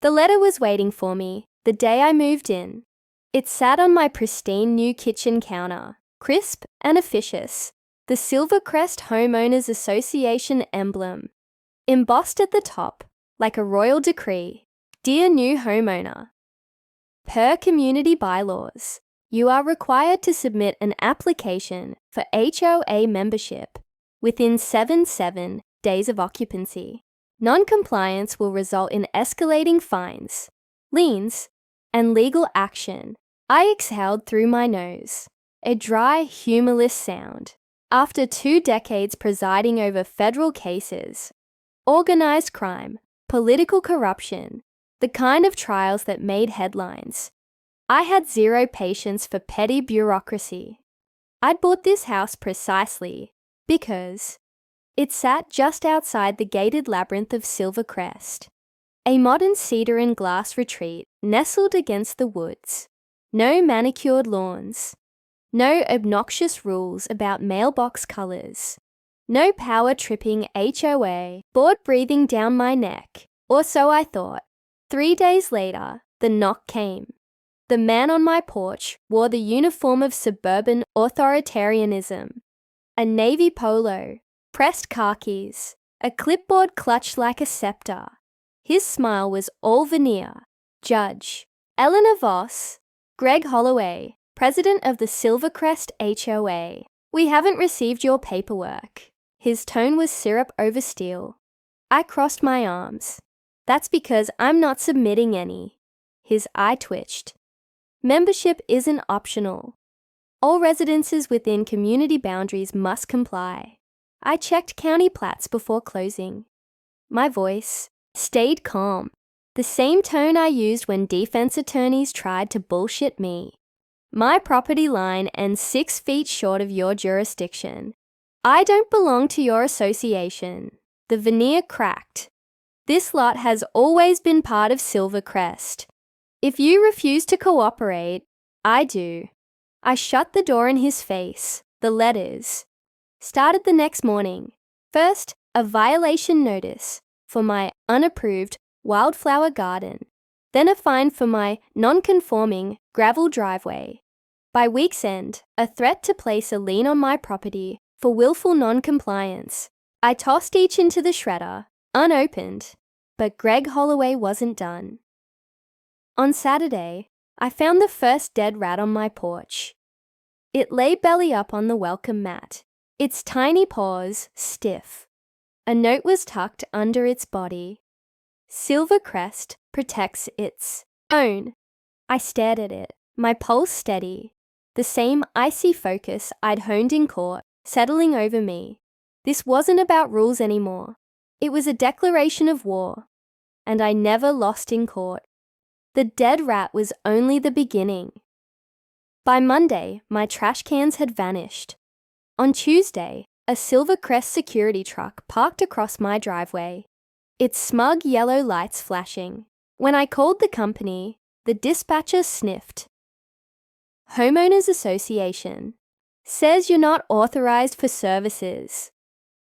The letter was waiting for me the day I moved in. It sat on my pristine new kitchen counter, crisp and officious, the Silvercrest Homeowners Association emblem, embossed at the top like a royal decree. Dear new homeowner, per community bylaws, you are required to submit an application for HOA membership within 7 days of occupancy. Non-compliance will result in escalating fines, liens, and legal action. I exhaled through my nose, a dry, humorless sound. After 2 decades presiding over federal cases, organized crime, political corruption, the kind of trials that made headlines, I had zero patience for petty bureaucracy. I'd bought this house precisely because it sat just outside the gated labyrinth of Silvercrest, a modern cedar and glass retreat nestled against the woods. No manicured lawns, no obnoxious rules about mailbox colors, no power-tripping HOA board breathing down my neck, or so I thought. 3 days later, the knock came. The man on my porch wore the uniform of suburban authoritarianism, a navy polo, pressed khakis, a clipboard clutched like a scepter. His smile was all veneer. Judge Eleanor Voss, Greg Holloway, president of the Silvercrest HOA. We haven't received your paperwork. His tone was syrup over steel. I crossed my arms. That's because I'm not submitting any. His eye twitched. Membership isn't optional. All residences within community boundaries must comply. I checked county plats before closing. My voice stayed calm, the same tone I used when defense attorneys tried to bullshit me. My property line ends 6 feet short of your jurisdiction. I don't belong to your association. The veneer cracked. This lot has always been part of Silvercrest. If you refuse to cooperate, I do. I shut the door in his face. The letters started the next morning. First, a violation notice for my unapproved wildflower garden, then a fine for my non-conforming gravel driveway. By week's end, a threat to place a lien on my property for willful non-compliance. I tossed each into the shredder, unopened, but Greg Holloway wasn't done. On Saturday, I found the first dead rat on my porch. It lay belly up on the welcome mat, its tiny paws stiff. A note was tucked under its body. Silvercrest protects its own. I stared at it, my pulse steady, the same icy focus I'd honed in court settling over me. This wasn't about rules anymore. It was a declaration of war, and I never lost in court. The dead rat was only the beginning. By Monday, my trash cans had vanished. On Tuesday, a Silvercrest security truck parked across my driveway, its smug yellow lights flashing. When I called the company, the dispatcher sniffed. Homeowners Association. Says you're not authorized for services.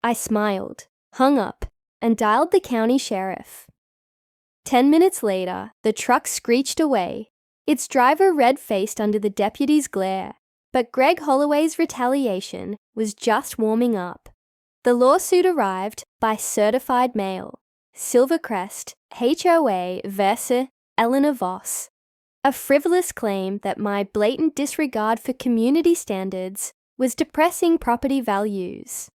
I smiled, hung up, and dialed the county sheriff. 10 minutes later, the truck screeched away, its driver red-faced under the deputy's glare. But Greg Holloway's retaliation was just warming up. The lawsuit arrived by certified mail. Silvercrest, HOA vs. Eleanor Voss. A frivolous claim that my blatant disregard for community standards was depressing property values.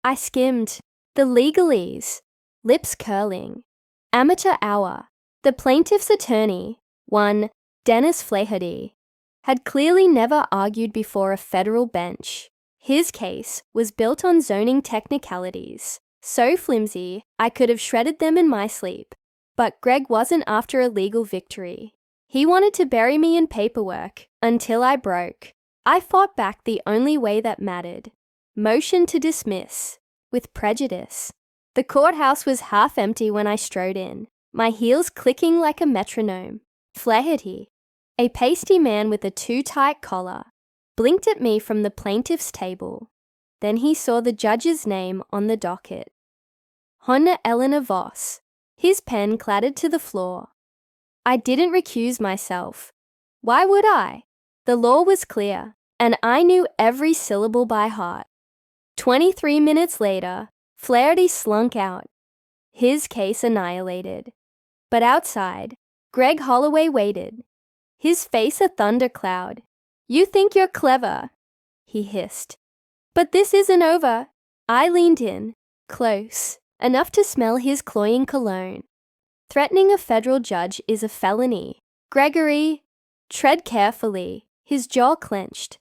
I skimmed the legalese, lips curling. Amateur hour. The plaintiff's attorney, one Dennis Flaherty, had clearly never argued before a federal bench. His case was built on zoning technicalities, so flimsy I could have shredded them in my sleep. But Greg wasn't after a legal victory. He wanted to bury me in paperwork until I broke. I fought back the only way that mattered. Motion to dismiss, with prejudice. The courthouse was half empty when I strode in, my heels clicking like a metronome. Flaherty, a pasty man with a too-tight collar, blinked at me from the plaintiff's table. Then he saw the judge's name on the docket. Hon. Eleanor Voss. His pen clattered to the floor. I didn't recuse myself. Why would I? The law was clear, and I knew every syllable by heart. 23 minutes later, Flaherty slunk out, his case annihilated. But outside, Greg Holloway waited, his face a thundercloud. "You think you're clever," he hissed. "But this isn't over." I leaned in, close, enough to smell his cloying cologne. "Threatening a federal judge is a felony. Gregory, tread carefully." His jaw clenched.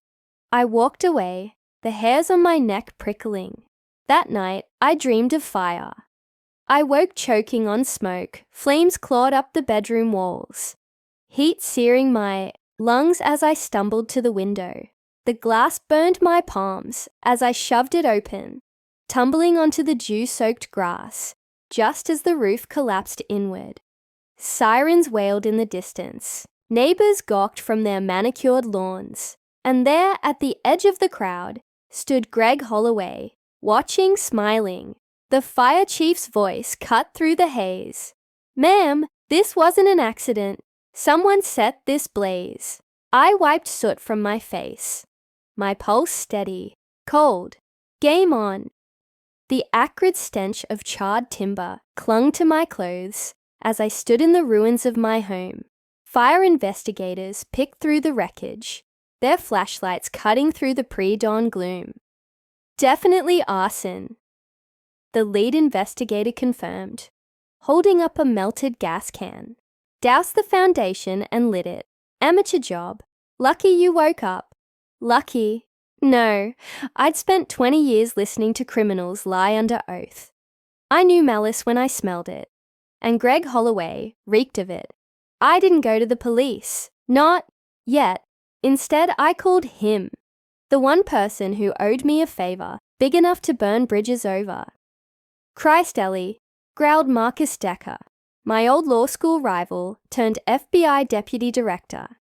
I walked away, the hairs on my neck prickling. That night, I dreamed of fire. I woke choking on smoke, flames clawed up the bedroom walls, heat searing my lungs as I stumbled to the window. The glass burned my palms as I shoved it open, tumbling onto the dew-soaked grass, just as the roof collapsed inward. Sirens wailed in the distance. Neighbors gawked from their manicured lawns. And there, at the edge of the crowd, stood Greg Holloway, watching, smiling. The fire chief's voice cut through the haze. "Ma'am, this wasn't an accident. Someone set this blaze." I wiped soot from my face. My pulse steady, cold. Game on. The acrid stench of charred timber clung to my clothes as I stood in the ruins of my home. Fire investigators picked through the wreckage, their flashlights cutting through the pre-dawn gloom. "Definitely arson," the lead investigator confirmed, holding up a melted gas can. "Doused the foundation and lit it. Amateur job. Lucky you woke up." Lucky? No, I'd spent 20 years listening to criminals lie under oath. I knew malice when I smelled it, and Greg Holloway reeked of it. I didn't go to the police, not yet. Instead, I called him, the one person who owed me a favor big enough to burn bridges over. "Christ, Ellie," growled Marcus Decker, my old law school rival turned FBI deputy director.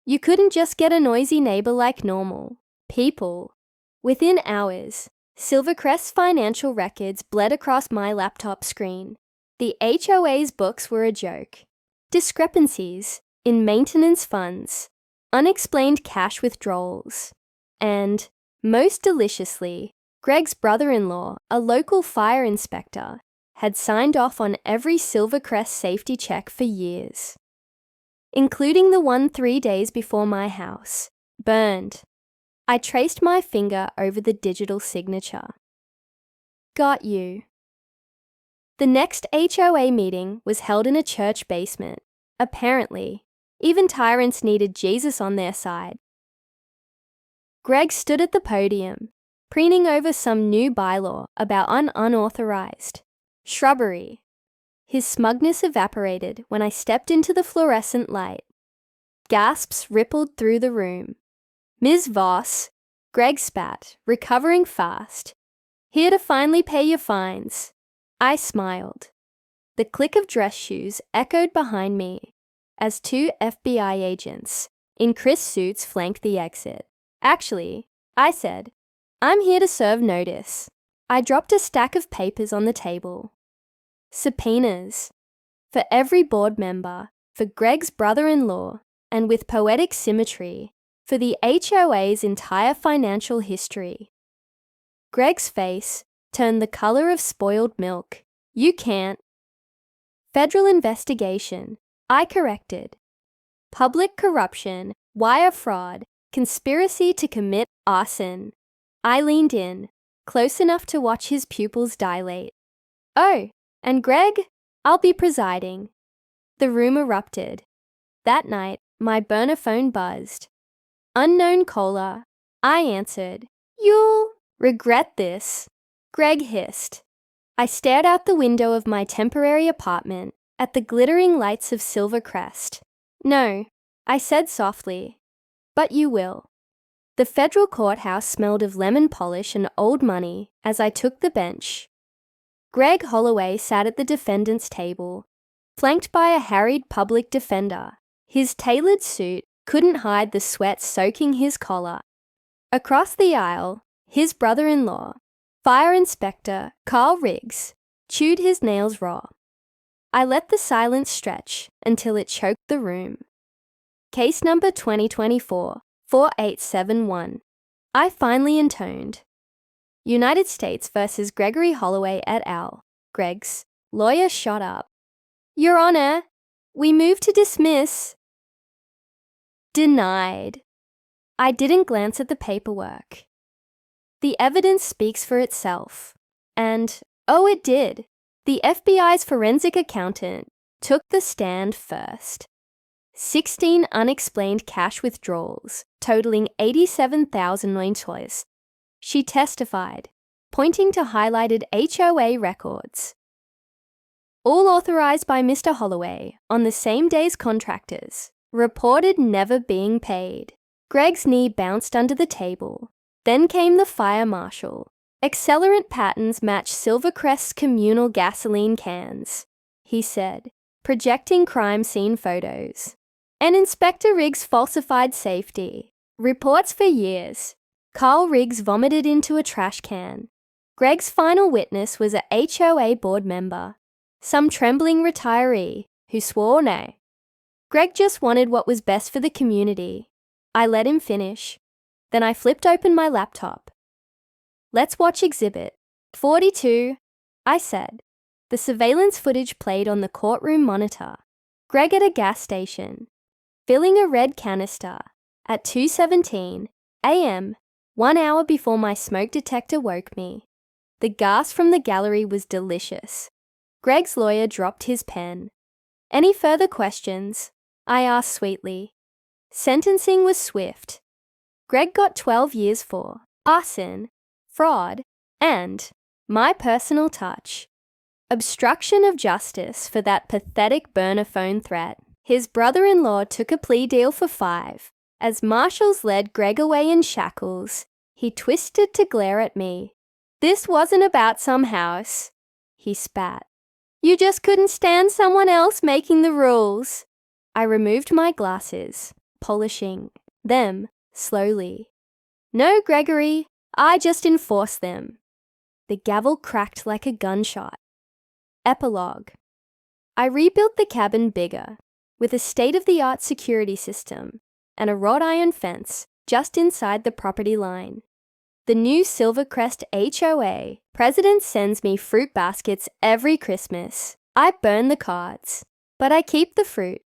"You couldn't just get a noisy neighbor like normal people." Within hours, Silvercrest's financial records bled across my laptop screen. The HOA's books were a joke. Discrepancies in maintenance funds, unexplained cash withdrawals, and, most deliciously, Greg's brother-in-law, a local fire inspector, had signed off on every Silvercrest safety check for years, including the one 3 days before my house burned. I traced my finger over the digital signature. Got you. The next HOA meeting was held in a church basement. Apparently, even tyrants needed Jesus on their side. Greg stood at the podium, preening over some new bylaw about unauthorized shrubbery. His smugness evaporated when I stepped into the fluorescent light. Gasps rippled through the room. "Ms. Voss," Greg spat, recovering fast. "Here to finally pay your fines." I smiled. The click of dress shoes echoed behind me as 2 FBI agents in crisp suits flanked the exit. "Actually," I said, "I'm here to serve notice." I dropped a stack of papers on the table. Subpoenas. For every board member, for Greg's brother-in-law, and with poetic symmetry, for the HOA's entire financial history. Greg's face turned the color of spoiled milk. "You can't." "Federal investigation," I corrected. "Public corruption, wire fraud, conspiracy to commit arson." I leaned in, close enough to watch his pupils dilate. "Oh, and Greg, I'll be presiding." The room erupted. That night, my burner phone buzzed. "Unknown caller." I answered. "You'll regret this," Greg hissed. I stared out the window of my temporary apartment at the glittering lights of Silvercrest. "No," I said softly, "but you will." The federal courthouse smelled of lemon polish and old money as I took the bench. Greg Holloway sat at the defendant's table, flanked by a harried public defender. His tailored suit couldn't hide the sweat soaking his collar. Across the aisle, his brother-in-law, Fire Inspector Carl Riggs, chewed his nails raw. I let the silence stretch until it choked the room. Case number 2024-4871. I finally intoned. United States versus Gregory Holloway et al. Greg's lawyer shot up. Your Honor, we move to dismiss. Denied. I didn't glance at the paperwork. The evidence speaks for itself. And, oh, it did. The FBI's forensic accountant took the stand first. 16 unexplained cash withdrawals, totaling $87,000. She testified, pointing to highlighted HOA records. All authorized by Mr. Holloway on the same day's contractors, reported never being paid. Greg's knee bounced under the table. Then came the fire marshal. Accelerant patterns match Silvercrest's communal gasoline cans, he said, projecting crime scene photos. And Inspector Riggs falsified safety. Reports for years. Carl Riggs vomited into a trash can. Greg's final witness was a HOA board member, some trembling retiree who swore no. Greg just wanted what was best for the community. I let him finish. Then I flipped open my laptop. Let's watch Exhibit 42, I said. The surveillance footage played on the courtroom monitor. Greg at a gas station, filling a red canister at 2:17 a.m., 1 hour before my smoke detector woke me. The gas from the gallery was delicious. Greg's lawyer dropped his pen. Any further questions? I asked sweetly. Sentencing was swift. Greg got 12 years for arson, fraud, and, my personal touch, obstruction of justice for that pathetic burner phone threat. His brother-in-law took a plea deal for 5. As marshals led Greg away in shackles, he twisted to glare at me. This wasn't about some house, he spat. You just couldn't stand someone else making the rules. I removed my glasses, polishing them slowly. No, Gregory, I just enforce them. The gavel cracked like a gunshot. Epilogue. I rebuilt the cabin bigger, with a state-of-the-art security system and a wrought iron fence just inside the property line. The new Silvercrest HOA president sends me fruit baskets every Christmas. I burn the cards, but I keep the fruit.